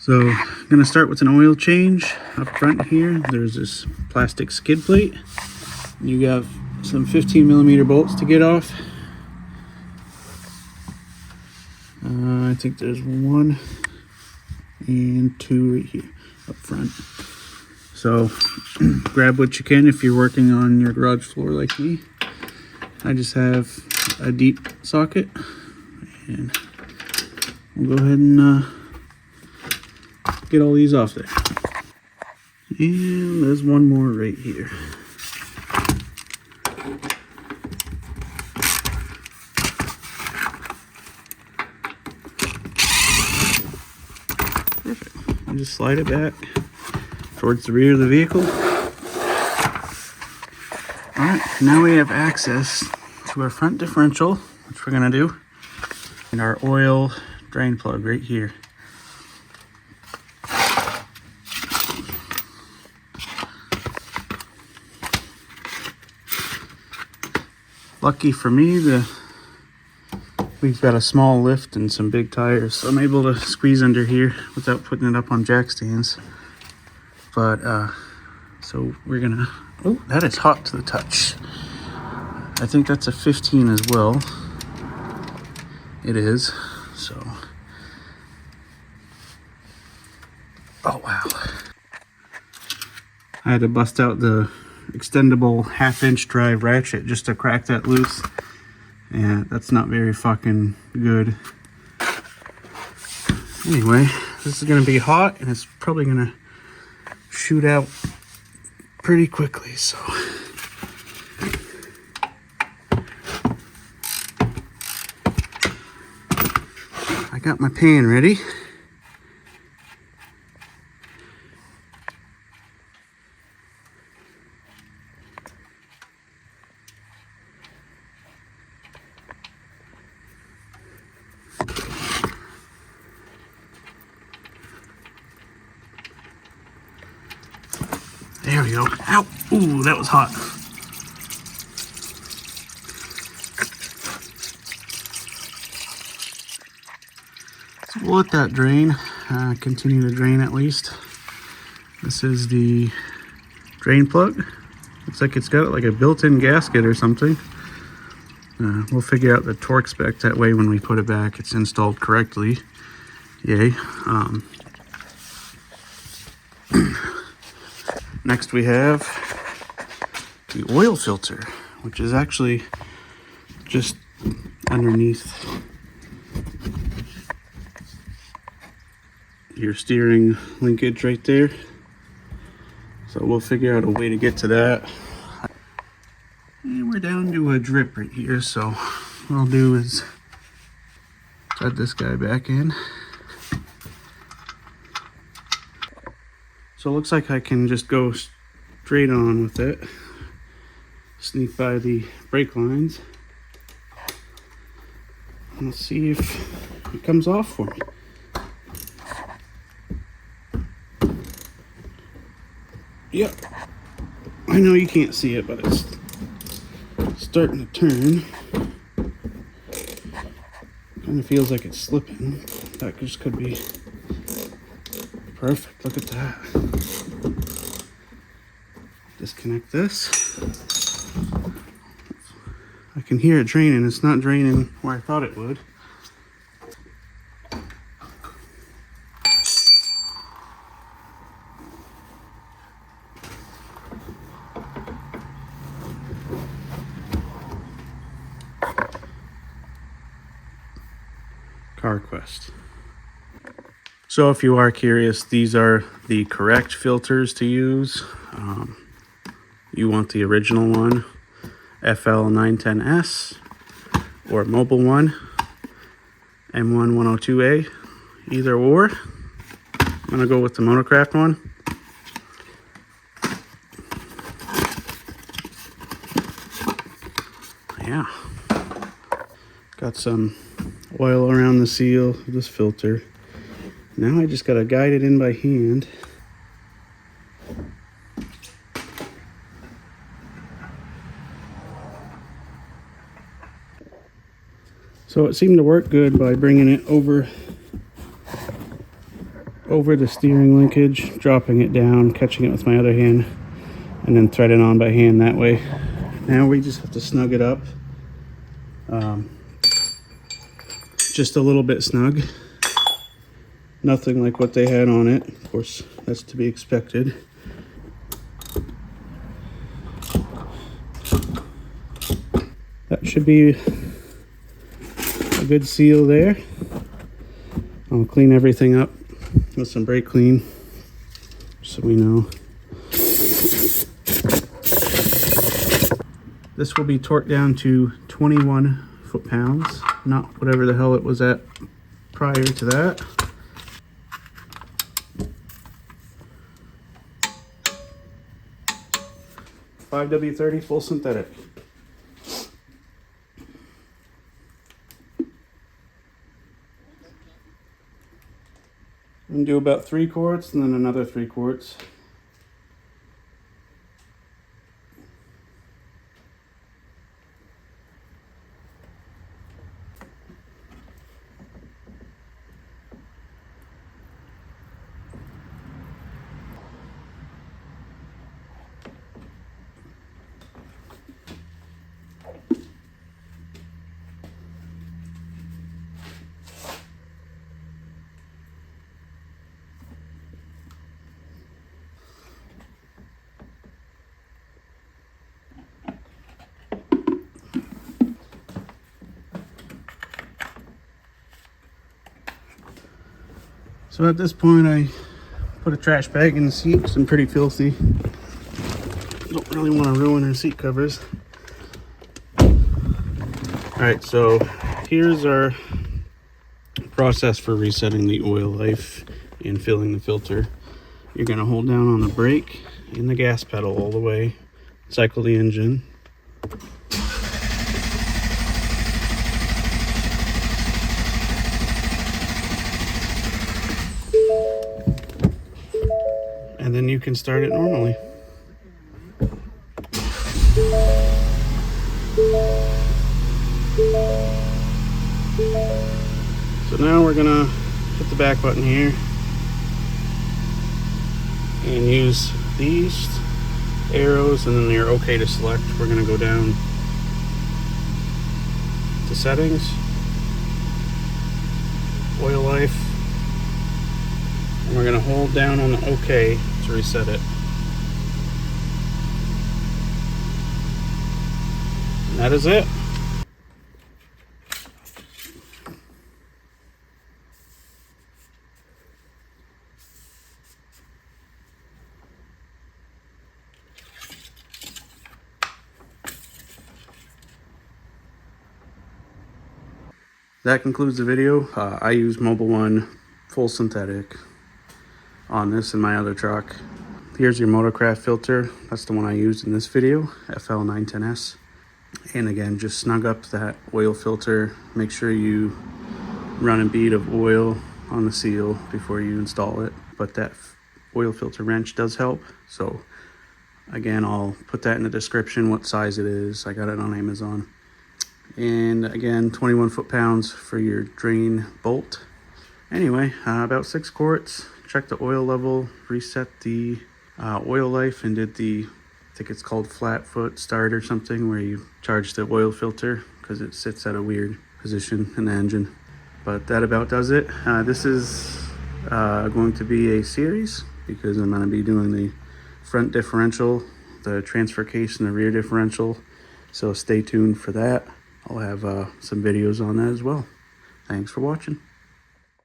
So I'm going to start with an oil change up front here. There's this plastic skid plate. You have some 15mm bolts to get off. I think there's 1 and 2 right here up front. So grab what you can if you're working on your garage floor like me. I just have a deep socket, and we'll go ahead and get all these off there. And there's one more right here. Perfect. And just slide it back towards the rear of the vehicle. Alright, now we have access to our front differential, which we're going to do, and our oil drain plug right here. Lucky for me, we've got a small lift and some big tires, so I'm able to squeeze under here without putting it up on jack stands. But so we're gonna, oh, that is hot to the touch. I think that's a 15 as well. It is. So, oh wow, I had to bust out the extendable 1/2-inch drive ratchet just to crack that loose. Yeah, that's not very fucking good. Anyway, this is gonna be hot and it's probably gonna shoot out pretty quickly, so I got my pan ready. There we go. Ow! Ooh, that was hot. So we'll let that drain. Continue to drain at least. This is the drain plug. Looks like it's got like a built-in gasket or something. We'll figure out the torque spec. That way when we put it back, it's installed correctly. Yay. Next we have the oil filter, which is actually just underneath your steering linkage right there. So we'll figure out a way to get to that. And we're down to a drip right here, so what I'll do is thread this guy back in. So it looks like I can just go straight on with it. Sneak by the brake lines. Let's see if it comes off for me. Yep. I know you can't see it, but it's starting to turn. Kind of feels like it's slipping. That just could be perfect. Look at that. Disconnect this. I can hear it draining. It's not draining where I thought it would. CarQuest. So if you are curious, these are the correct filters to use. You want the original one, FL910S, or mobile one, M1102A, either or. I'm gonna go with the Motorcraft one. Yeah, got some oil around the seal of this filter. Now I just gotta guide it in by hand. So it seemed to work good by bringing it over over the steering linkage, dropping it down, catching it with my other hand, and then threading on by hand that way. Now we just have to snug it up. Just a little bit snug. Nothing like what they had on it. Of course, that's to be expected. That should be a good seal there. I'll clean everything up with some brake clean so we know. This will be torqued down to 21 foot-pounds, not whatever the hell it was at prior to that. $5W30 full synthetic. I'm gonna do about 3 quarts and then another 3 quarts. So at this point I put a trash bag in the seat because I'm pretty filthy. Don't really want to ruin our seat covers. Alright, so here's our process for resetting the oil life and filling the filter. You're going to hold down on the brake and the gas pedal all the way, cycle the engine. And then you can start it normally. So now we're gonna hit the back button here and use these arrows, and then you're okay to select. We're gonna go down to settings, oil life, and we're gonna hold down on the OK to reset it. And that is it. That concludes the video. I use Mobil 1 full synthetic on this and my other truck. Here's your Motorcraft filter. That's the one I used in this video, FL910S. And again, just snug up that oil filter. Make sure you run a bead of oil on the seal before you install it. But that oil filter wrench does help. So again, I'll put that in the description, what size it is. I got it on Amazon. And again, 21 foot-pounds for your drain bolt. Anyway, about 6 quarts. Check the oil level, reset the oil life, and did the, I think it's called flat foot start or something, where you charge the oil filter because it sits at a weird position in the engine. But that about does it. This is going to be a series because I'm going to be doing the front differential, the transfer case, and the rear differential. So stay tuned for that. I'll have some videos on that as well. Thanks for watching.